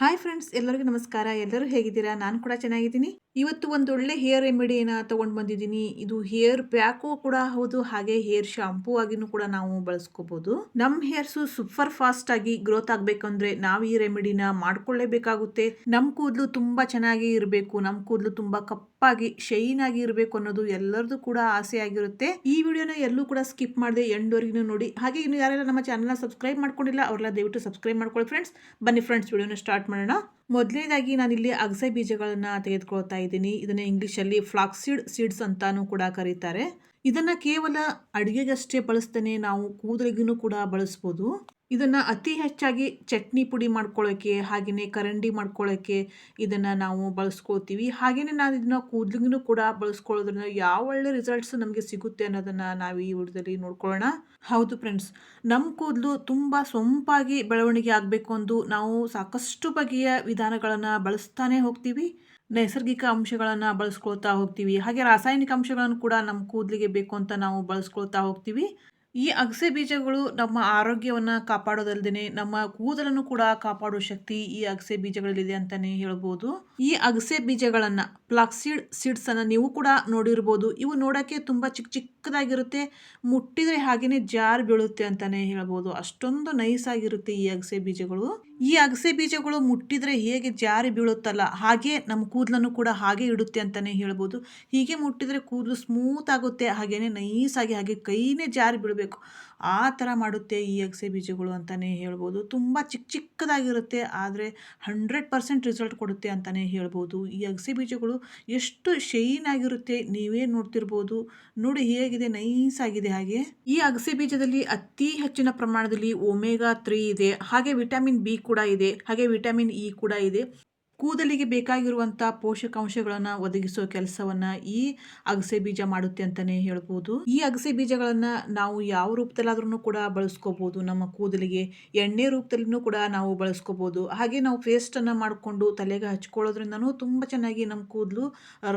Hi friends, ಎಲ್ಲರಿಗೂ ನಮಸ್ಕಾರ. ಎಲ್ಲರೂ ಹೇಗಿದ್ದೀರಾ? ನಾನು ಕೂಡ ಚೆನ್ನಾಗಿದ್ದೀನಿ. ಇವತ್ತು ಒಂದು ಒಳ್ಳೆ ಹೇರ್ ರೆಮಿಡಿನ ತಗೊಂಡು ಬಂದಿದ್ದೀನಿ. ಇದು ಹೇರ್ ಪ್ಯಾಕು ಕೂಡ ಹೌದು, ಹಾಗೆ ಹೇರ್ ಶಾಂಪೂ ಆಗಿನೂ ಕೂಡ ನಾವು ಬಳಸ್ಕೋಬಹುದು. ನಮ್ಮ ಹೇರ್ಸು ಸೂಪರ್ ಫಾಸ್ಟ್ ಆಗಿ ಗ್ರೋತ್ ಆಗ್ಬೇಕಂದ್ರೆ ನಾವು ಈ ರೆಮಿಡಿನ ಮಾಡ್ಕೊಳ್ಳೇಬೇಕಾಗುತ್ತೆ. ನಮ್ಮ ಕೂದಲು ತುಂಬಾ ಚೆನ್ನಾಗಿ ಇರಬೇಕು, ನಮ್ಮ ಕೂದಲು ತುಂಬಾ ಕಪ್ಪಾಗಿ ಶೈನ್ ಆಗಿ ಇರಬೇಕು ಅನ್ನೋದು ಎಲ್ಲರದು ಕೂಡ ಆಸೆ ಆಗಿರುತ್ತೆ. ಈ ವಿಡಿಯೋನ ಎಲ್ಲೂ ಕೂಡ ಸ್ಕಿಪ್ ಮಾಡದೆ ಎಂಡ್ವರೆಗೂ ನೋಡಿ. ಹಾಗೆ ಇನ್ನು ಯಾರೆಲ್ಲ ನಮ್ಮ ಚಾನಲ್ನ ಸಬ್ಸ್ಕ್ರೈಬ್ ಮಾಡ್ಕೊಂಡಿಲ್ಲ ಅವರೆಲ್ಲ ದಯವಿಟ್ಟು ಸಬ್ಸ್ಕ್ರೈಬ್ ಮಾಡ್ಕೊಳ್ಳಿ ಫ್ರೆಂಡ್ಸ್. ಬನ್ನಿ ಫ್ರೆಂಡ್ಸ್, ವಿಡಿಯೋನ ಸ್ಟಾರ್ಟ್ ಮಾಡೋಣ. ಮೊದಲನೇದಾಗಿ ನಾನಿಲ್ಲಿ ಅಗಸೆ ಬೀಜಗಳನ್ನ ತೆಗೆದುಕೊಳ್ತಾ ಇದ್ದೀನಿ. ಇದನ್ನ ಇಂಗ್ಲಿಷಲ್ಲಿ ಫ್ಲಾಕ್ಸೀಡ್ ಸೀಡ್ಸ್ ಅಂತಾನೂ ಕೂಡ ಕರೀತಾರೆ. ಇದನ್ನ ಕೇವಲ ಅಡುಗೆಗಷ್ಟೇ ಬಳಸ್ತೇನೆ, ನಾವು ಕೂದಲಿಗೂ ಕೂಡ ಬಳಸ್ಬೋದು. ಇದನ್ನ ಅತಿ ಹೆಚ್ಚಾಗಿ ಚಟ್ನಿ ಪುಡಿ ಮಾಡ್ಕೊಳ್ಳೋಕೆ, ಹಾಗೆಯೇ ಕರಂಡಿ ಮಾಡ್ಕೊಳ್ಳೋಕೆ ಇದನ್ನ ನಾವು ಬಳಸ್ಕೊಳ್ತೀವಿ. ಹಾಗೆಯೇ ನಾನು ಇದನ್ನ ಕೂದಲಿಗೂ ಕೂಡ ಬಳಸ್ಕೊಳ್ಳೋದ್ರಿಂದ ಯಾವ ಒಳ್ಳೆ ರಿಸಲ್ಟ್ಸ್ ನಮಗೆ ಸಿಗುತ್ತೆ ಅನ್ನೋದನ್ನ ನಾವು ಈ ವಿಡಿಯೋದಲ್ಲಿ ನೋಡ್ಕೊಳ್ಳೋಣ. ಹೌದು ಫ್ರೆಂಡ್ಸ್, ನಮ್ಮ ಕೂದಲು ತುಂಬ ಸೊಂಪಾಗಿ ಬೆಳವಣಿಗೆ ಆಗಬೇಕು ಅಂದು ನಾವು ಸಾಕಷ್ಟು ಬಗೆಯ ವಿಧಾನಗಳನ್ನು ಬಳಸ್ತಾನೆ ಹೋಗ್ತೀವಿ. ನೈಸರ್ಗಿಕ ಅಂಶಗಳನ್ನು ಬಳಸ್ಕೊಳ್ತಾ ಹೋಗ್ತೀವಿ, ಹಾಗೆ ರಾಸಾಯನಿಕ ಅಂಶಗಳನ್ನು ಕೂಡ ನಮ್ಮ ಕೂದಲಿಗೆ ಬೇಕು ಅಂತ ನಾವು ಬಳಸ್ಕೊಳ್ತಾ ಹೋಗ್ತೀವಿ. ಈ ಅಗಸೆ ಬೀಜಗಳು ನಮ್ಮ ಆರೋಗ್ಯವನ್ನು ಕಾಪಾಡೋದಲ್ಲದೆ ನಮ್ಮ ಕೂದಲನ್ನು ಕೂಡ ಕಾಪಾಡೋ ಶಕ್ತಿ ಈ ಅಗಸೆ ಬೀಜಗಳಲ್ಲಿದೆ ಅಂತಾನೆ ಹೇಳ್ಬೋದು. ಈ ಅಗಸೆ ಬೀಜಗಳನ್ನ ಫ್ಲಾಕ್ಸೀಡ್ ಸೀಡ್ಸ್ ಅನ್ನ ನೀವು ಕೂಡ ನೋಡಿರ್ಬೋದು. ಇವು ನೋಡಕ್ಕೆ ತುಂಬಾ ಚಿಕ್ಕದಾಗಿರುತ್ತೆ, ಮುಟ್ಟಿದ್ರೆ ಹಾಗೇನೆ ಜಾರ್ ಬೀಳುತ್ತೆ ಅಂತಾನೆ ಹೇಳ್ಬೋದು. ಅಷ್ಟೊಂದು ನೈಸ್ ಆಗಿರುತ್ತೆ ಈ ಅಗಸೆ ಬೀಜಗಳು. ಈ ಅಗಸೆ ಬೀಜಗಳು ಮುಟ್ಟಿದ್ರೆ ಹೇಗೆ ಜಾರಿ ಬೀಳುತ್ತಲ್ಲ, ಹಾಗೆ ನಮ್ಮ ಕೂದಲನ್ನು ಕೂಡ ಹಾಗೆ ಇಡುತ್ತೆ ಅಂತಾನೆ ಹೇಳ್ಬೋದು. ಹೀಗೆ ಮುಟ್ಟಿದ್ರೆ ಕೂದಲು ಸ್ಮೂತ್ ಆಗುತ್ತೆ, ಹಾಗೇನೆ ನೈಸ್ ಆಗಿ, ಹಾಗೆ ಕೈನೇ ಜಾರಿ ಬೀಳಬೇಕು ಆ ಥರ ಮಾಡುತ್ತೆ ಈ ಅಗಸೆ ಬೀಜಗಳು ಅಂತಾನೆ ಹೇಳ್ಬೋದು. ತುಂಬ ಚಿಕ್ಕದಾಗಿರುತ್ತೆ, ಆದರೆ 100% ರಿಸಲ್ಟ್ ಕೊಡುತ್ತೆ ಅಂತಾನೆ ಹೇಳ್ಬೋದು. ಈ ಅಗಸೆ ಬೀಜಗಳು ಎಷ್ಟು ಶೈನ್ ಆಗಿರುತ್ತೆ ನೀವೇ ನೋಡ್ತಿರ್ಬೋದು. ನೋಡಿ ಹೇಗಿದೆ, ನೈಸ್ ಆಗಿದೆ. ಹಾಗೆ ಈ ಅಗಸೆ ಬೀಜದಲ್ಲಿ ಅತಿ ಹೆಚ್ಚಿನ ಪ್ರಮಾಣದಲ್ಲಿ ಒಮೆಗಾ 3 ಇದೆ, ಹಾಗೆ ವಿಟಮಿನ್ ಬಿ ಕೂಡ ಇದೆ, ಹಾಗೆ ವಿಟಮಿನ್ ಇ ಕೂಡ ಇದೆ. ಕೂದಲಿಗೆ ಬೇಕಾಗಿರುವಂಥ ಪೋಷಕಾಂಶಗಳನ್ನು ಒದಗಿಸೋ ಕೆಲಸವನ್ನ ಈ ಅಗಸೆ ಬೀಜ ಮಾಡುತ್ತೆ ಅಂತಾನೆ ಹೇಳ್ಬೋದು. ಈ ಅಗಸೆ ಬೀಜಗಳನ್ನ ನಾವು ಯಾವ ರೂಪದಲ್ಲಾದ್ರೂ ಕೂಡ ಬಳಸ್ಕೋಬಹುದು. ನಮ್ಮ ಕೂದಲಿಗೆ ಎಣ್ಣೆ ರೂಪದಲ್ಲಿನೂ ಕೂಡ ನಾವು ಬಳಸ್ಕೋಬಹುದು. ಹಾಗೆ ನಾವು ಪೇಸ್ಟ್ ಅನ್ನ ಮಾಡಿಕೊಂಡು ತಲೆಗೆ ಹಚ್ಕೊಳ್ಳೋದ್ರಿಂದನೂ ತುಂಬಾ ಚೆನ್ನಾಗಿ ನಮ್ಮ ಕೂದಲು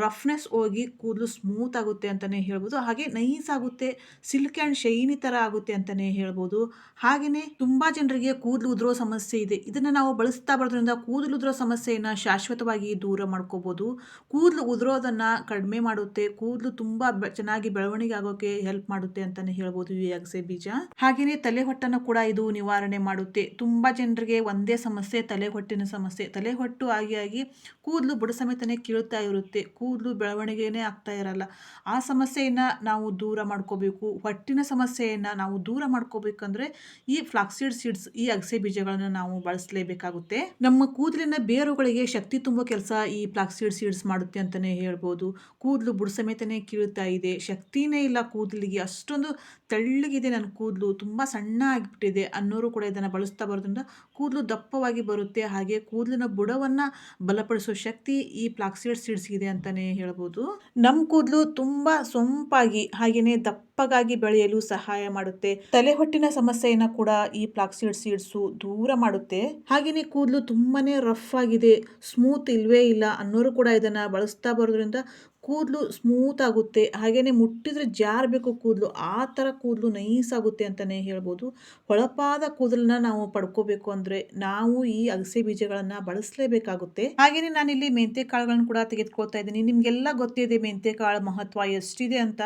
ರಫ್ನೆಸ್ ಹೋಗಿ ಕೂದಲು ಸ್ಮೂತ್ ಆಗುತ್ತೆ ಅಂತಾನೆ ಹೇಳ್ಬೋದು. ಹಾಗೆ ನೈಸ್ ಆಗುತ್ತೆ, ಸಿಲ್ಕ್ ಆ್ಯಂಡ್ ಶೈನಿ ತರ ಆಗುತ್ತೆ ಅಂತಾನೆ ಹೇಳ್ಬೋದು. ಹಾಗೆಯೇ ತುಂಬಾ ಜನರಿಗೆ ಕೂದಲು ಉದುರೋ ಸಮಸ್ಯೆ ಇದೆ. ಇದನ್ನ ನಾವು ಬಳಸ್ತಾ ಬರೋದ್ರಿಂದ ಕೂದಲು ಉದುರೋ ಸಮಸ್ಯೆಯನ್ನ ಶಾಶ್ವತವಾಗಿ ದೂರ ಮಾಡ್ಕೋಬಹುದು. ಕೂದಲು ಉದುರೋದನ್ನ ಕಡಿಮೆ ಮಾಡುತ್ತೆ, ಕೂದಲು ತುಂಬಾ ಚೆನ್ನಾಗಿ ಬೆಳವಣಿಗೆ ಆಗೋಕೆ ಹೆಲ್ಪ್ ಮಾಡುತ್ತೆ ಅಂತಾನೆ ಹೇಳ್ಬೋದು ಈ ಅಗಸೆ ಬೀಜ. ಹಾಗೆಯೇ ತಲೆ ಹೊಟ್ಟನ್ನು ಕೂಡ ಇದು ನಿವಾರಣೆ ಮಾಡುತ್ತೆ. ತುಂಬಾ ಜನರಿಗೆ ಒಂದೇ ಸಮಸ್ಯೆ, ತಲೆ ಹೊಟ್ಟಿನ ಸಮಸ್ಯೆ. ತಲೆ ಹೊಟ್ಟು ಆಗಿ ಕೂದಲು ಬುಡ ಸಮೇತನೇ ಕೀಳ್ತಾ ಇರುತ್ತೆ, ಕೂದಲು ಬೆಳವಣಿಗೆನೇ ಆಗ್ತಾ ಇರಲ್ಲ. ಆ ಸಮಸ್ಯೆಯನ್ನ ನಾವು ದೂರ ಮಾಡ್ಕೋಬೇಕು. ಹೊಟ್ಟಿನ ಸಮಸ್ಯೆಯನ್ನ ನಾವು ದೂರ ಮಾಡ್ಕೋಬೇಕಂದ್ರೆ ಈ ಫ್ಲಾಕ್ಸೀಡ್ ಸೀಡ್ಸ್, ಈ ಅಗಸೆ ಬೀಜಗಳನ್ನ ನಾವು ಬಳಸಲೇಬೇಕಾಗುತ್ತೆ. ನಮ್ಮ ಕೂದಲಿನ ಬೇರುಗಳಿಗೆ ಶಕ್ತಿ ತುಂಬೋ ಕೆಲಸ ಈ ಫ್ಲಾಕ್ಸೀಡ್ ಸೀಡ್ಸ್ ಮಾಡುತ್ತೆ ಅಂತಾನೆ ಹೇಳ್ಬೋದು. ಕೂದಲು ಬುಡ ಸಮೇತನೇ ಕೀಳ್ತಾ ಇದೆ, ಶಕ್ತಿನೇ ಇಲ್ಲ ಕೂದಲಿಗೆ, ಅಷ್ಟೊಂದು ತೆಳ್ಳಗಿದೆ ನನ್ನ ಕೂದಲು, ತುಂಬಾ ಸಣ್ಣ ಆಗಿಬಿಟ್ಟಿದೆ ಅನ್ನೋರು ಕೂಡ ಇದನ್ನ ಬಳಸ್ತಾ ಬರೋದ್ರಿಂದ ಕೂದಲು ದಪ್ಪವಾಗಿ ಬರುತ್ತೆ. ಹಾಗೆ ಕೂದಲಿನ ಬುಡವನ್ನ ಬಲಪಡಿಸೋ ಶಕ್ತಿ ಈ ಫ್ಲಾಕ್ಸೀಡ್ ಸೀಡ್ಸ್ ಇದೆ ಅಂತಾನೆ ಹೇಳ್ಬೋದು. ನಮ್ಮ ಕೂದಲು ತುಂಬಾ ಸೊಂಪಾಗಿ ಹಾಗೇನೆ ದಪ್ಪಗಾಗಿ ಬೆಳೆಯಲು ಸಹಾಯ ಮಾಡುತ್ತೆ. ತಲೆ ಹೊಟ್ಟಿನ ಸಮಸ್ಯೆಯನ್ನ ಕೂಡ ಈ ಫ್ಲಾಕ್ಸೀಡ್ ಸೀಡ್ಸ್ ದೂರ ಮಾಡುತ್ತೆ. ಹಾಗೇನೆ ಕೂದಲು ತುಂಬಾನೇ ರಫ್ ಆಗಿದೆ, ಸ್ಮೂತ್ ಇಲ್ವೇ ಇಲ್ಲ ಅನ್ನೋರು ಕೂಡ ಇದನ್ನ ಬಳಸ್ತಾ ಬರೋದ್ರಿಂದ ಕೂದಲು ಸ್ಮೂತ್ ಆಗುತ್ತೆ. ಹಾಗೇನೆ ಮುಟ್ಟಿದ್ರೆ ಜಾರಬೇಕು ಕೂದಲು, ಆ ಥರ ಕೂದಲು ನೈಸ್ ಆಗುತ್ತೆ ಅಂತಾನೆ ಹೇಳ್ಬೋದು. ಹೊಳಪಾದ ಕೂದಲನ್ನ ನಾವು ಪಡ್ಕೋಬೇಕು ಅಂದ್ರೆ ನಾವು ಈ ಅಗಸೆ ಬೀಜಗಳನ್ನ ಬಳಸಲೇಬೇಕಾಗುತ್ತೆ. ಹಾಗೇನೆ ನಾನಿಲ್ಲಿ ಮೆಂತೆ ಕಾಳುಗಳನ್ನು ಕೂಡ ತೆಗೆದುಕೊಳ್ತಾ ಇದ್ದೀನಿ. ನಿಮ್ಗೆಲ್ಲ ಗೊತ್ತಿದೆ ಮೆಂತೆ ಕಾಳು ಮಹತ್ವ ಎಷ್ಟಿದೆ ಅಂತ.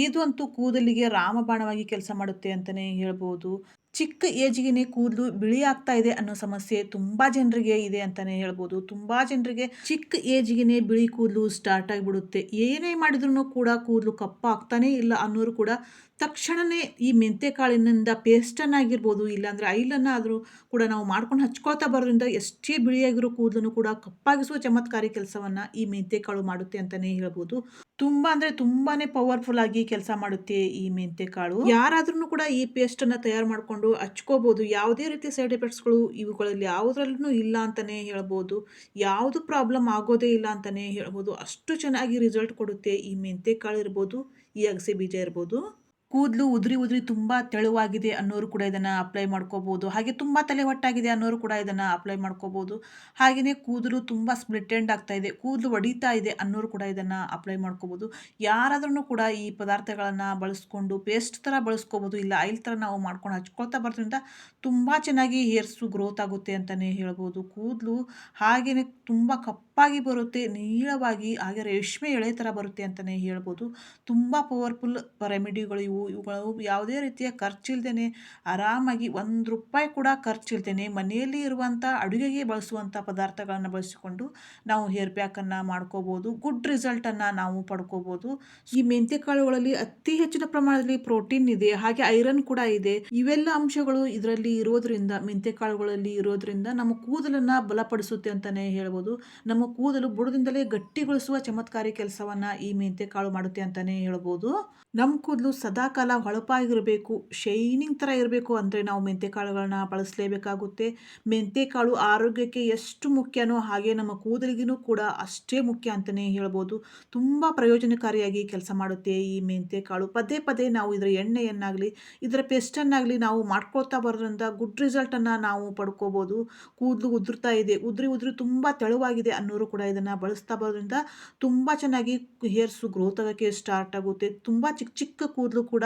ಇದು ಅಂತೂ ಕೂದಲಿಗೆ ರಾಮಬಾಣವಾಗಿ ಕೆಲಸ ಮಾಡುತ್ತೆ ಅಂತಾನೆ ಹೇಳ್ಬೋದು. ಚಿಕ್ಕ ಏಜಿಗೆನೆ ಕೂದಲು ಬಿಳಿ ಆಗ್ತಾ ಇದೆ ಅನ್ನೋ ಸಮಸ್ಯೆ ತುಂಬಾ ಜನರಿಗೆ ಇದೆ ಅಂತಾನೆ ಹೇಳ್ಬೋದು. ತುಂಬಾ ಜನರಿಗೆ ಚಿಕ್ಕ ಏಜಿಗೆನೆ ಬಿಳಿ ಕೂದಲು ಸ್ಟಾರ್ಟ್ ಆಗಿಬಿಡುತ್ತೆ. ಏನೇ ಮಾಡಿದ್ರು ಕೂಡ ಕೂದಲು ಕಪ್ಪ ಆಗ್ತಾನೆ ಇಲ್ಲ ಅನ್ನೋರು ಕೂಡ ತಕ್ಷಣನೇ ಈ ಮೆಂತೆ ಕಾಳಿನಿಂದ ಪೇಸ್ಟನ್ನಾಗಿರ್ಬೋದು, ಇಲ್ಲಾಂದರೆ ಆಯಿಲನ್ನಾದರೂ ಕೂಡ ನಾವು ಮಾಡ್ಕೊಂಡು ಹಚ್ಕೊಳ್ತಾ ಬರೋದ್ರಿಂದ ಎಷ್ಟೇ ಬಿಳಿಯಾಗಿರೋ ಕೂದಲನ್ನು ಕೂಡ ಕಪ್ಪಾಗಿಸುವ ಚಮತ್ಕಾರಿ ಕೆಲಸವನ್ನು ಈ ಮೆಂತೆ ಕಾಳು ಮಾಡುತ್ತೆ ಅಂತಲೇ ಹೇಳ್ಬೋದು. ತುಂಬ ಅಂದರೆ ತುಂಬಾ ಪವರ್ಫುಲ್ ಆಗಿ ಕೆಲಸ ಮಾಡುತ್ತೆ ಈ ಮೆಂತೆ ಕಾಳು. ಯಾರಾದ್ರೂ ಕೂಡ ಈ ಪೇಸ್ಟನ್ನು ತಯಾರು ಮಾಡಿಕೊಂಡು ಹಚ್ಕೋಬೋದು. ಯಾವುದೇ ರೀತಿ ಸೈಡ್ ಎಫೆಕ್ಟ್ಸ್ಗಳು ಇವುಗಳಲ್ಲಿ ಯಾವುದ್ರಲ್ಲೂ ಇಲ್ಲ ಅಂತಲೇ ಹೇಳ್ಬೋದು. ಯಾವುದು ಪ್ರಾಬ್ಲಮ್ ಆಗೋದೇ ಇಲ್ಲ ಅಂತಲೇ ಹೇಳ್ಬೋದು. ಅಷ್ಟು ಚೆನ್ನಾಗಿ ರಿಸಲ್ಟ್ ಕೊಡುತ್ತೆ ಈ ಮೆಂತೆ ಕಾಳು ಇರ್ಬೋದು, ಈ ಅಗಸೆ ಬೀಜ ಇರ್ಬೋದು. ಕೂದಲು ಉದುರಿ ಉದುರಿ ತುಂಬ ತೆಳುವಾಗಿದೆ ಅನ್ನೋರು ಕೂಡ ಇದನ್ನು ಅಪ್ಲೈ ಮಾಡ್ಕೋಬೋದು. ಹಾಗೆ ತುಂಬ ತಲೆ ಹೊಟ್ಟಾಗಿದೆ ಅನ್ನೋರು ಕೂಡ ಇದನ್ನು ಅಪ್ಲೈ ಮಾಡ್ಕೋಬೋದು. ಹಾಗೆಯೇ ಕೂದಲು ತುಂಬ ಸ್ಪ್ಲಿಟ್ ಎಂಡ್ ಆಗ್ತಾ ಇದೆ, ಕೂದಲು ಒಡೀತಾ ಇದೆ ಅನ್ನೋರು ಕೂಡ ಇದನ್ನು ಅಪ್ಲೈ ಮಾಡ್ಕೋಬೋದು. ಯಾರಾದ್ರೂ ಕೂಡ ಈ ಪದಾರ್ಥಗಳನ್ನು ಬಳಸ್ಕೊಂಡು ಪೇಸ್ಟ್ ಥರ ಬಳಸ್ಕೋಬೋದು, ಇಲ್ಲ ಆಯಿಲ್ ಥರ ನಾವು ಮಾಡ್ಕೊಂಡು ಹಚ್ಕೊಳ್ತಾ ಬರೋದ್ರಿಂದ ತುಂಬ ಚೆನ್ನಾಗಿ ಹೇರ್ಸು ಗ್ರೋತ್ ಆಗುತ್ತೆ ಅಂತಲೇ ಹೇಳ್ಬೋದು. ಕೂದಲು ಹಾಗೆಯೇ ತುಂಬ ಕಪ್ಪಾಗಿ ಬರುತ್ತೆ, ನೀಳವಾಗಿ, ಹಾಗೆ ರೇಷ್ಮೆ ಎಳೆ ಥರ ಬರುತ್ತೆ ಅಂತಲೇ ಹೇಳ್ಬೋದು. ತುಂಬ ಪವರ್ಫುಲ್ ರೆಮಿಡಿಗಳು ಇವುಗಳು ಯಾವುದೇ ರೀತಿಯ ಖರ್ಚಿಲ್ದೇ ಆರಾಮಾಗಿ ₹1 ಕೂಡ ಖರ್ಚಿಲ್ದೇ ಮನೆಯಲ್ಲಿ ಇರುವಂಥ ಅಡುಗೆಗೆ ಬಳಸುವಂಥ ಪದಾರ್ಥಗಳನ್ನು ಬಳಸಿಕೊಂಡು ನಾವು ಹೇರ್ ಪ್ಯಾಕನ್ನು ಮಾಡ್ಕೋಬೋದು. ಗುಡ್ ರಿಸಲ್ಟನ್ನು ನಾವು ಪಡ್ಕೋಬೋದು. ಈ ಮೆಂತ್ಯ ಕಾಳುಗಳಲ್ಲಿ ಅತಿ ಹೆಚ್ಚಿನ ಪ್ರಮಾಣದಲ್ಲಿ ಪ್ರೋಟೀನ್ ಇದೆ, ಹಾಗೆ ಐರನ್ ಕೂಡ ಇದೆ. ಇವೆಲ್ಲ ಅಂಶಗಳು ಇದರಲ್ಲಿ ಇರೋದ್ರಿಂದ, ಮೆಂತ್ಯ ಕಾಳುಗಳಲ್ಲಿ ಇರೋದ್ರಿಂದ ನಮ್ಮ ಕೂದಲನ್ನು ಬಲಪಡಿಸುತ್ತೆ ಅಂತಲೇ ಹೇಳ್ಬೋದು. ನಮ್ಮ ಕೂದಲು ಬುಡದಿಂದಲೇ ಗಟ್ಟಿಗೊಳಿಸುವ ಚಮತ್ಕಾರಿ ಕೆಲಸವನ್ನು ಈ ಮೆಂತ್ಯ ಕಾಳು ಮಾಡುತ್ತೆ ಅಂತಲೇ ಹೇಳ್ಬೋದು. ನಮ್ಮ ಕೂದಲು ಸದಾಕಾಲ ಹೊಳಪಾಗಿರಬೇಕು, ಶೈನಿಂಗ್ ಥರ ಇರಬೇಕು ಅಂದರೆ ನಾವು ಮೆಂತ್ಯಕಾಳುಗಳನ್ನ ಬಳಸಲೇಬೇಕಾಗುತ್ತೆ. ಮೆಂತ್ಯಕಾಳು ಆರೋಗ್ಯಕ್ಕೆ ಎಷ್ಟು ಮುಖ್ಯನೋ ಹಾಗೆ ನಮ್ಮ ಕೂದಲಿಗೂ ಕೂಡ ಅಷ್ಟೇ ಮುಖ್ಯ ಅಂತಲೇ ಹೇಳ್ಬೋದು. ತುಂಬ ಪ್ರಯೋಜನಕಾರಿಯಾಗಿ ಕೆಲಸ ಮಾಡುತ್ತೆ ಈ ಮೆಂತ್ಯಕಾಳು. ಪದೇ ಪದೇ ನಾವು ಇದರ ಎಣ್ಣೆಯನ್ನಾಗಲಿ ಇದರ ಪೇಸ್ಟನ್ನಾಗಲಿ ನಾವು ಮಾಡ್ಕೊಳ್ತಾ ಬರೋದ್ರಿಂದ ಗುಡ್ ರಿಸಲ್ಟನ್ನು ನಾವು ಪಡ್ಕೋಬೋದು. ಕೂದಲು ಉದುರ್ತಾ ಇದೆ, ಉದುರಿ ಉದುರಿ ತುಂಬ ತೆಳುವಾಗಿದೆ ಅನ್ನೋರು ಕೂಡ ಇದನ್ನು ಬಳಸ್ತಾ ಬರೋದ್ರಿಂದ ತುಂಬ ಚೆನ್ನಾಗಿ ಹೇರ್ಸು ಗ್ರೋತ್ ಆಗೋಕ್ಕೆ ಸ್ಟಾರ್ಟ್ ಆಗುತ್ತೆ. ತುಂಬ ಚಿಕ್ಕ ಚಿಕ್ಕ ಕೂದಲು ಕೂಡ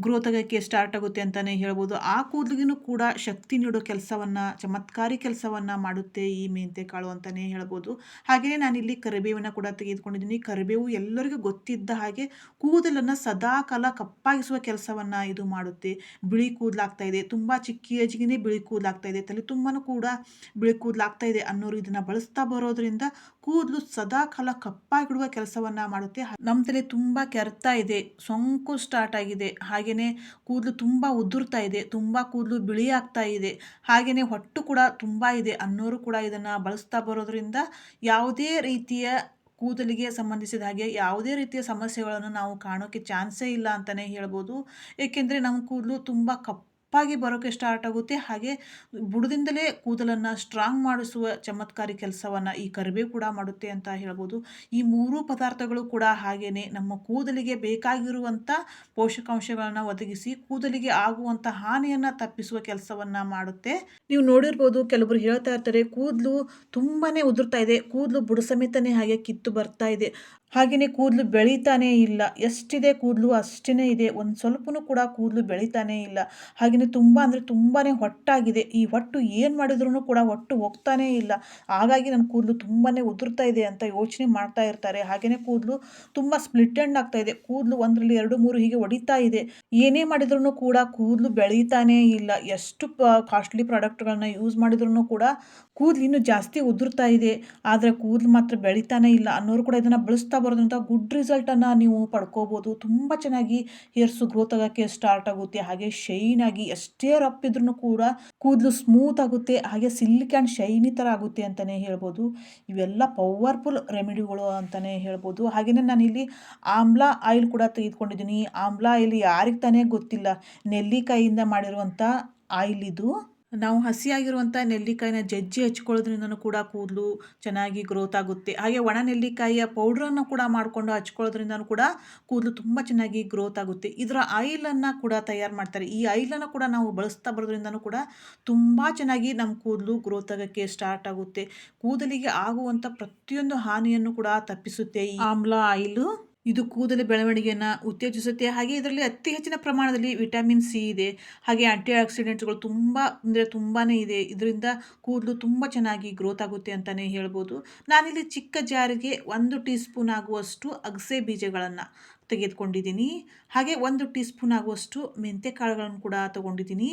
ಗ್ರೋತ್ ಆಗೋಕ್ಕೆ ಸ್ಟಾರ್ಟ್ ಆಗುತ್ತೆ ಅಂತಲೇ ಹೇಳ್ಬೋದು. ಆ ಕೂದಲಿಗೂ ಕೂಡ ಶಕ್ತಿ ನೀಡೋ ಕೆಲಸವನ್ನು, ಚಮತ್ಕಾರಿ ಕೆಲಸವನ್ನು ಮಾಡುತ್ತೆ ಈ ಮೆಂತ್ಯಕಾಳು ಅಂತಲೇ ಹೇಳ್ಬೋದು. ಹಾಗೆಯೇ ನಾನಿಲ್ಲಿ ಕರಿಬೇವನ್ನು ಕೂಡ ತೆಗೆದುಕೊಂಡಿದ್ದೀನಿ. ಕರಿಬೇವು ಎಲ್ಲರಿಗೂ ಗೊತ್ತಿದ್ದ ಹಾಗೆ ಕೂದಲನ್ನು ಸದಾಕಾಲ ಕಪ್ಪಾಗಿಸುವ ಕೆಲಸವನ್ನು ಇದು ಮಾಡುತ್ತೆ. ಬಿಳಿ ಕೂದಲಾಗ್ತಾ ಇದೆ, ತುಂಬ ಚಿಕ್ಕ ಏಜ್ಗೆ ಬಿಳಿ ಕೂದಲಾಗ್ತಾ ಇದೆ, ತಲೆ ತುಂಬಾನು ಕೂಡ ಬಿಳಿ ಕೂದಲಾಗ್ತಾ ಇದೆ ಅನ್ನೋರು ಇದನ್ನು ಬಳಸ್ತಾ ಬರೋದ್ರಿಂದ ಕೂದಲು ಸದಾಕಾಲ ಕಪ್ಪಾಗಿಡುವ ಕೆಲಸವನ್ನು ಮಾಡುತ್ತೆ. ನಮ್ಮ ತಲೆ ತುಂಬ ಕೆರೆತಾ ಇದೆ, ಸೋಂಕು ಸ್ಟಾರ್ಟ್ ಆಗಿದೆ, ಹಾಗೆಯೇ ಕೂದಲು ತುಂಬ ಉದುರ್ತಾ ಇದೆ, ತುಂಬ ಕೂದಲು ಬಿಳಿ ಆಗ್ತಾ ಇದೆ, ಹಾಗೆಯೇ ಹೊಟ್ಟು ಕೂಡ ತುಂಬ ಇದೆ ಅನ್ನೋರು ಕೂಡ ಇದನ್ನು ಬಳಸ್ತಾ ಬರೋದ್ರಿಂದ ಯಾವುದೇ ರೀತಿಯ ಕೂದಲಿಗೆ ಸಂಬಂಧಿಸಿದ ಹಾಗೆ ಯಾವುದೇ ರೀತಿಯ ಸಮಸ್ಯೆಗಳನ್ನು ನಾವು ಕಾಣೋಕ್ಕೆ ಚಾನ್ಸೇ ಇಲ್ಲ ಅಂತಲೇ ಹೇಳ್ಬೋದು. ಏಕೆಂದರೆ ನಮ್ಮ ಕೂದಲು ತುಂಬ ಕಪ್ಪಾಗಿ ಬರೋಕ್ಕೆ ಸ್ಟಾರ್ಟ್ ಆಗುತ್ತೆ. ಹಾಗೆ ಬುಡದಿಂದಲೇ ಕೂದಲನ್ನು ಸ್ಟ್ರಾಂಗ್ ಮಾಡಿಸುವ ಚಮತ್ಕಾರಿ ಕೆಲಸವನ್ನು ಈ ಕರಿಬೇವು ಕೂಡ ಮಾಡುತ್ತೆ ಅಂತ ಹೇಳ್ಬೋದು. ಈ ಮೂರೂ ಪದಾರ್ಥಗಳು ಕೂಡ ಹಾಗೆಯೇ ನಮ್ಮ ಕೂದಲಿಗೆ ಬೇಕಾಗಿರುವಂಥ ಪೋಷಕಾಂಶಗಳನ್ನು ಒದಗಿಸಿ ಕೂದಲಿಗೆ ಆಗುವಂಥ ಹಾನಿಯನ್ನು ತಪ್ಪಿಸುವ ಕೆಲಸವನ್ನು ಮಾಡುತ್ತೆ. ನೀವು ನೋಡಿರ್ಬೋದು, ಕೆಲವರು ಹೇಳ್ತಾ ಇರ್ತಾರೆ ಕೂದಲು ತುಂಬಾ ಉದುರ್ತಾ ಇದೆ, ಕೂದಲು ಬುಡ ಸಮೇತನೇ ಹಾಗೆ ಕಿತ್ತು ಬರ್ತಾ ಇದೆ, ಹಾಗೆಯೇ ಕೂದಲು ಬೆಳೀತಾನೇ ಇಲ್ಲ, ಎಷ್ಟಿದೆ ಕೂದಲು ಅಷ್ಟೇ ಇದೆ, ಒಂದು ಸ್ವಲ್ಪನೂ ಕೂಡ ಕೂದಲು ಬೆಳೀತಾನೇ ಇಲ್ಲ, ಹಾಗೆಯೇ ತುಂಬ ಅಂದರೆ ತುಂಬಾ ಹೊಟ್ಟಾಗಿದೆ, ಈ ಹೊಟ್ಟು ಏನು ಮಾಡಿದ್ರೂ ಕೂಡ ಹೊಟ್ಟು ಹೋಗ್ತಾನೇ ಇಲ್ಲ, ಹಾಗಾಗಿ ನನ್ನ ಕೂದಲು ತುಂಬಾ ಉದುರ್ತಾ ಇದೆ ಅಂತ ಯೋಚನೆ ಮಾಡ್ತಾ ಇರ್ತಾರೆ. ಹಾಗೆಯೇ ಕೂದಲು ತುಂಬ ಸ್ಪ್ಲಿಟ್ ಎಂಡ್ ಆಗ್ತಾ ಇದೆ, ಕೂದಲು ಒಂದರಲ್ಲಿ 2, 3 ಹೀಗೆ ಹೊಡಿತಾ ಇದೆ, ಏನೇ ಮಾಡಿದ್ರೂ ಕೂಡ ಕೂದಲು ಬೆಳೀತಾನೇ ಇಲ್ಲ. ಎಷ್ಟು ಕಾಸ್ಟ್ಲಿ ಪ್ರಾಡಕ್ಟ್ಗಳನ್ನ ಯೂಸ್ ಮಾಡಿದ್ರೂ ಕೂಡ ಕೂದಲು ಇನ್ನೂ ಜಾಸ್ತಿ ಉದುರ್ತಾ ಇದೆ, ಆದರೆ ಕೂದಲು ಮಾತ್ರ ಬೆಳೀತಾನೇ ಇಲ್ಲ ಅನ್ನೋರು ಕೂಡ ಇದನ್ನು ಬಳಸ್ತಾ ಬರೋದ್ರಿಂದ ಗುಡ್ ರಿಸಲ್ಟನ್ನು ನೀವು ಪಡ್ಕೋಬೋದು. ತುಂಬ ಚೆನ್ನಾಗಿ ಹೇರ್ಸು ಗ್ರೋತ್ ಆಗೋಕ್ಕೆ ಸ್ಟಾರ್ಟ್ ಆಗುತ್ತೆ. ಹಾಗೆ ಶೈನ್ ಆಗಿ ಎಷ್ಟೇ ರಫ್ ಇದ್ರೂ ಕೂಡ ಕೂದಲು ಸ್ಮೂತ್ ಆಗುತ್ತೆ, ಹಾಗೆ ಸಿಲ್ಕ್ ಆ್ಯಂಡ್ ಶೈನಿ ಥರ ಆಗುತ್ತೆ ಅಂತಲೇ ಹೇಳ್ಬೋದು. ಇವೆಲ್ಲ ಪವರ್ಫುಲ್ ರೆಮಿಡಿಗಳು ಅಂತಲೇ ಹೇಳ್ಬೋದು. ಹಾಗೆಯೇ ನಾನಿಲ್ಲಿ ಆಮ್ಲಾ ಆಯಿಲ್ ಕೂಡ ತೆಗೆದುಕೊಂಡಿದ್ದೀನಿ. ಆಮ್ಲಾ ಆಯಿಲ್ ಯಾರಿಗೆ ತಾನೇ ಗೊತ್ತಿಲ್ಲ, ನೆಲ್ಲಿಕಾಯಿಯಿಂದ ಮಾಡಿರುವಂಥ ಆಯಿಲ್ ಇದು. ನಾವು ಹಸಿಯಾಗಿರುವಂಥ ನೆಲ್ಲಿಕಾಯಿನ ಜಜ್ಜಿ ಹಚ್ಕೊಳ್ಳೋದ್ರಿಂದನೂ ಕೂಡ ಕೂದಲು ಚೆನ್ನಾಗಿ ಗ್ರೋತ್ ಆಗುತ್ತೆ. ಹಾಗೆ ಒಣ ನೆಲ್ಲಿಕಾಯಿಯ ಪೌಡ್ರನ್ನು ಕೂಡ ಮಾಡಿಕೊಂಡು ಹಚ್ಕೊಳ್ಳೋದ್ರಿಂದನೂ ಕೂಡ ಕೂದಲು ತುಂಬ ಚೆನ್ನಾಗಿ ಗ್ರೋತ್ ಆಗುತ್ತೆ. ಇದರ ಆಯಿಲನ್ನು ಕೂಡ ತಯಾರು ಮಾಡ್ತಾರೆ. ಈ ಆಯಿಲನ್ನು ಕೂಡ ನಾವು ಬಳಸ್ತಾ ಬರೋದ್ರಿಂದನೂ ಕೂಡ ತುಂಬ ಚೆನ್ನಾಗಿ ನಮ್ಮ ಕೂದಲು ಗ್ರೋತ್ ಆಗೋಕ್ಕೆ ಸ್ಟಾರ್ಟ್ ಆಗುತ್ತೆ. ಕೂದಲಿಗೆ ಆಗುವಂಥ ಪ್ರತಿಯೊಂದು ಹಾನಿಯನ್ನು ಕೂಡ ತಪ್ಪಿಸುತ್ತೆ ಈ ಆಮ್ಲಾ ಆಯಿಲು. ಇದು ಕೂದಲ ಬೆಳವಣಿಗೆಯನ್ನು ಉತ್ತೇಜಿಸುತ್ತೆ. ಹಾಗೆ ಇದರಲ್ಲಿ ಅತಿ ಹೆಚ್ಚಿನ ಪ್ರಮಾಣದಲ್ಲಿ ವಿಟಮಿನ್ ಸಿ ಇದೆ, ಹಾಗೆ ಆಂಟಿ ಆಕ್ಸಿಡೆಂಟ್ಸ್ಗಳು ತುಂಬ ಅಂದರೆ ತುಂಬಾ ಇದೆ. ಇದರಿಂದ ಕೂದಲು ತುಂಬ ಚೆನ್ನಾಗಿ ಗ್ರೋತ್ ಆಗುತ್ತೆ ಅಂತಲೇ ಹೇಳ್ಬೋದು. ನಾನಿಲ್ಲಿ ಚಿಕ್ಕ ಜಾರಿಗೆ 1 ಟೀ ಸ್ಪೂನ್ ಆಗುವಷ್ಟು ಅಗಸೆ ಬೀಜಗಳನ್ನು ತೆಗೆದುಕೊಂಡಿದ್ದೀನಿ. ಹಾಗೆ 1 ಟೀ ಸ್ಪೂನ್ ಆಗುವಷ್ಟು ಮೆಂತ್ಯ ಕಾಳುಗಳನ್ನು ಕೂಡ ತೊಗೊಂಡಿದ್ದೀನಿ.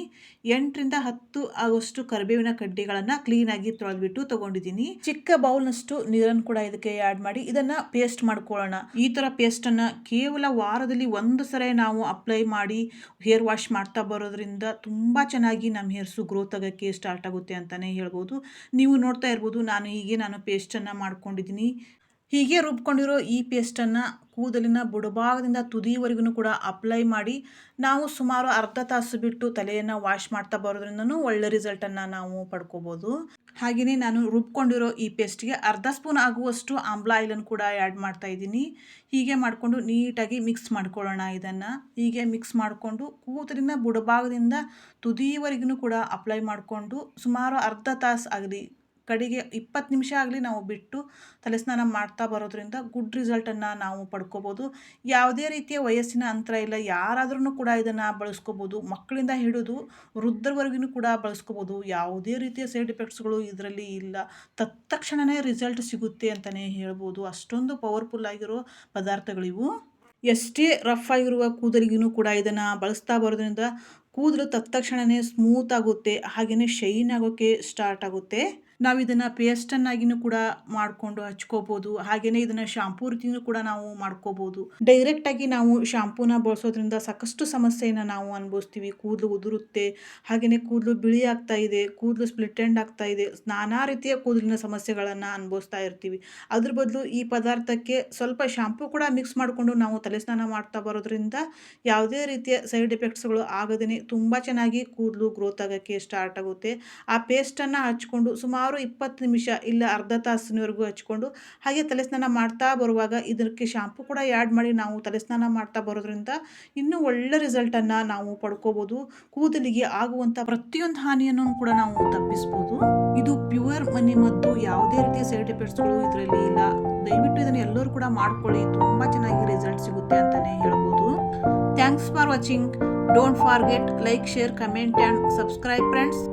8ರಿಂದ 10 ಆಗುವಷ್ಟು ಕರಿಬೇವಿನ ಕಡ್ಡಿಗಳನ್ನು ಕ್ಲೀನಾಗಿ ತೊಳೆದ್ಬಿಟ್ಟು ತೊಗೊಂಡಿದ್ದೀನಿ. ಚಿಕ್ಕ ಬೌಲ್ನಷ್ಟು ನೀರನ್ನು ಕೂಡ ಇದಕ್ಕೆ ಆ್ಯಡ್ ಮಾಡಿ ಇದನ್ನು ಪೇಸ್ಟ್ ಮಾಡ್ಕೊಳ್ಳೋಣ. ಈ ಥರ ಪೇಸ್ಟನ್ನು ಕೇವಲ ವಾರದಲ್ಲಿ 1 ಸರಿ ನಾವು ಅಪ್ಲೈ ಮಾಡಿ ಹೇರ್ ವಾಶ್ ಮಾಡ್ತಾ ಬರೋದ್ರಿಂದ ತುಂಬ ಚೆನ್ನಾಗಿ ನಮ್ಮ ಹೇರ್ಸು ಗ್ರೋತ್ ಆಗೋಕ್ಕೆ ಸ್ಟಾರ್ಟ್ ಆಗುತ್ತೆ ಅಂತಲೇ ಹೇಳ್ಬೋದು. ನೀವು ನೋಡ್ತಾ ಇರ್ಬೋದು, ನಾನು ಪೇಸ್ಟನ್ನು ಮಾಡ್ಕೊಂಡಿದ್ದೀನಿ. ಹೀಗೆ ರುಬ್ಕೊಂಡಿರೋ ಈ ಪೇಸ್ಟನ್ನು ಕೂದಲಿನ ಬುಡಭಾಗದಿಂದ ತುದಿವರೆಗೂ ಕೂಡ ಅಪ್ಲೈ ಮಾಡಿ ನಾವು ಸುಮಾರು ಅರ್ಧ ತಾಸು ಬಿಟ್ಟು ತಲೆಯನ್ನು ವಾಶ್ ಮಾಡ್ತಾ ಬರೋದ್ರಿಂದನೂ ಒಳ್ಳೆ ರಿಸಲ್ಟನ್ನು ನಾವು ಪಡ್ಕೋಬೋದು. ಹಾಗೆಯೇ ನಾನು ರುಬ್ಕೊಂಡಿರೋ ಈ ಪೇಸ್ಟ್ಗೆ ಅರ್ಧ ಸ್ಪೂನ್ ಆಗುವಷ್ಟು ಆಮ್ಲ ಆಯಿಲನ್ನು ಕೂಡ ಆ್ಯಡ್ ಮಾಡ್ತಾ ಇದ್ದೀನಿ. ಹೀಗೆ ಮಾಡಿಕೊಂಡು ನೀಟಾಗಿ ಮಿಕ್ಸ್ ಮಾಡ್ಕೊಳ್ಳೋಣ. ಇದನ್ನು ಹೀಗೆ ಮಿಕ್ಸ್ ಮಾಡಿಕೊಂಡು ಕೂದಲಿನ ಬುಡಭಾಗದಿಂದ ತುದಿವರೆಗೂ ಕೂಡ ಅಪ್ಲೈ ಮಾಡಿಕೊಂಡು ಸುಮಾರು ಅರ್ಧ ತಾಸು ಆಗಲಿ ಕಡೆಗೆ 20 ನಿಮಿಷ ಆಗಲಿ ನಾವು ಬಿಟ್ಟು ತಲೆ ಸ್ನಾನ ಮಾಡ್ತಾ ಬರೋದ್ರಿಂದ ಗುಡ್ ರಿಸಲ್ಟನ್ನು ನಾವು ಪಡ್ಕೋಬೋದು. ಯಾವುದೇ ರೀತಿಯ ವಯಸ್ಸಿನ ಅಂತರ ಇಲ್ಲ, ಯಾರಾದ್ರೂ ಕೂಡ ಇದನ್ನು ಬಳಸ್ಕೋಬೋದು. ಮಕ್ಕಳಿಂದ ಹಿಡಿದು ವೃದ್ಧರವರೆಗೂ ಕೂಡ ಬಳಸ್ಕೋಬೋದು. ಯಾವುದೇ ರೀತಿಯ ಸೈಡ್ ಎಫೆಕ್ಟ್ಸ್ಗಳು ಇದರಲ್ಲಿ ಇಲ್ಲ. ತತ್ಕ್ಷಣವೇ ರಿಸಲ್ಟ್ ಸಿಗುತ್ತೆ ಅಂತಲೇ ಹೇಳ್ಬೋದು. ಅಷ್ಟೊಂದು ಪವರ್ಫುಲ್ ಆಗಿರೋ ಪದಾರ್ಥಗಳಿವು. ಎಷ್ಟೇ ರಫ್ ಆಗಿರುವ ಕೂದಲಿಗೂ ಕೂಡ ಇದನ್ನು ಬಳಸ್ತಾ ಬರೋದ್ರಿಂದ ಕೂದಲು ತತ್ಕ್ಷಣವೇ ಸ್ಮೂತ್ ಆಗುತ್ತೆ, ಹಾಗೆಯೇ ಶೈನ್ ಆಗೋಕ್ಕೆ ಸ್ಟಾರ್ಟ್ ಆಗುತ್ತೆ. ನಾವು ಇದನ್ನು ಪೇಸ್ಟನ್ನಾಗಿಯೂ ಕೂಡ ಮಾಡಿಕೊಂಡು ಹಚ್ಕೋಬೋದು. ಹಾಗೆಯೇ ಇದನ್ನು ಶಾಂಪೂ ರೀತಿಯೂ ಕೂಡ ನಾವು ಮಾಡ್ಕೋಬೋದು. ಡೈರೆಕ್ಟಾಗಿ ನಾವು ಶಾಂಪೂನ ಬಳಸೋದ್ರಿಂದ ಸಾಕಷ್ಟು ಸಮಸ್ಯೆಯನ್ನು ನಾವು ಅನುಭವಿಸ್ತೀವಿ. ಕೂದಲು ಉದುರುತ್ತೆ, ಹಾಗೆಯೇ ಕೂದಲು ಬಿಳಿ ಆಗ್ತಾ ಇದೆ, ಕೂದಲು ಸ್ಪ್ಲಿಟ್ ಎಂಡ್ ಆಗ್ತಾ ಇದೆ, ನಾನಾ ರೀತಿಯ ಕೂದಲಿನ ಸಮಸ್ಯೆಗಳನ್ನು ಅನುಭವಿಸ್ತಾ ಇರ್ತೀವಿ. ಅದ್ರ ಬದಲು ಈ ಪದಾರ್ಥಕ್ಕೆ ಸ್ವಲ್ಪ ಶಾಂಪೂ ಕೂಡ ಮಿಕ್ಸ್ ಮಾಡಿಕೊಂಡು ನಾವು ತಲೆ ಸ್ನಾನ ಮಾಡ್ತಾ ಬರೋದ್ರಿಂದ ಯಾವುದೇ ರೀತಿಯ ಸೈಡ್ ಎಫೆಕ್ಟ್ಸ್ಗಳು ಆಗದೇ ತುಂಬ ಚೆನ್ನಾಗಿ ಕೂದಲು ಗ್ರೋತ್ ಆಗೋಕ್ಕೆ ಸ್ಟಾರ್ಟ್ ಆಗುತ್ತೆ. ಆ ಪೇಸ್ಟನ್ನು ಹಚ್ಕೊಂಡು ಸುಮಾರು 20 ನಿಮಿಷ ಇಲ್ಲ ಅರ್ಧ ತಾಸಿನವರೆಗೂ ಹಚ್ಕೊಂಡು ಹಾಗೆ ತಲೆ ಸ್ನಾನ ಮಾಡ್ತಾ ಬರುವಾಗ ಇದಕ್ಕೆ ಶಾಂಪೂ ಕೂಡ ಆ್ಯಡ್ ಮಾಡಿ ನಾವು ತಲೆ ಸ್ನಾನ ಮಾಡ್ತಾ ಬರೋದ್ರಿಂದ ಇನ್ನೂ ಒಳ್ಳೆ ರಿಸಲ್ಟನ್ನು ನಾವು ಪಡ್ಕೋಬೋದು. ಕೂದಲಿಗೆ ಆಗುವಂಥ ಪ್ರತಿಯೊಂದು ಹಾನಿಯನ್ನು ಕೂಡ ನಾವು ತಪ್ಪಿಸ್ಬೋದು. ಇದು ಪ್ಯೂರ್ ಮನೆ ಮದ್ದು, ಯಾವುದೇ ರೀತಿಯ ಸೈಡ್ ಎಫೆಕ್ಟ್ಸ್ಗಳು ಇದರಲ್ಲಿ ಇಲ್ಲ. ದಯವಿಟ್ಟು ಇದನ್ನು ಎಲ್ಲರೂ ಕೂಡ ಮಾಡ್ಕೊಳ್ಳಿ, ತುಂಬ ಚೆನ್ನಾಗಿ ರಿಸಲ್ಟ್ ಸಿಗುತ್ತೆ ಅಂತಲೇ ಹೇಳ್ಬೋದು. Thanks for watching. Don't forget like, share, comment and subscribe friends.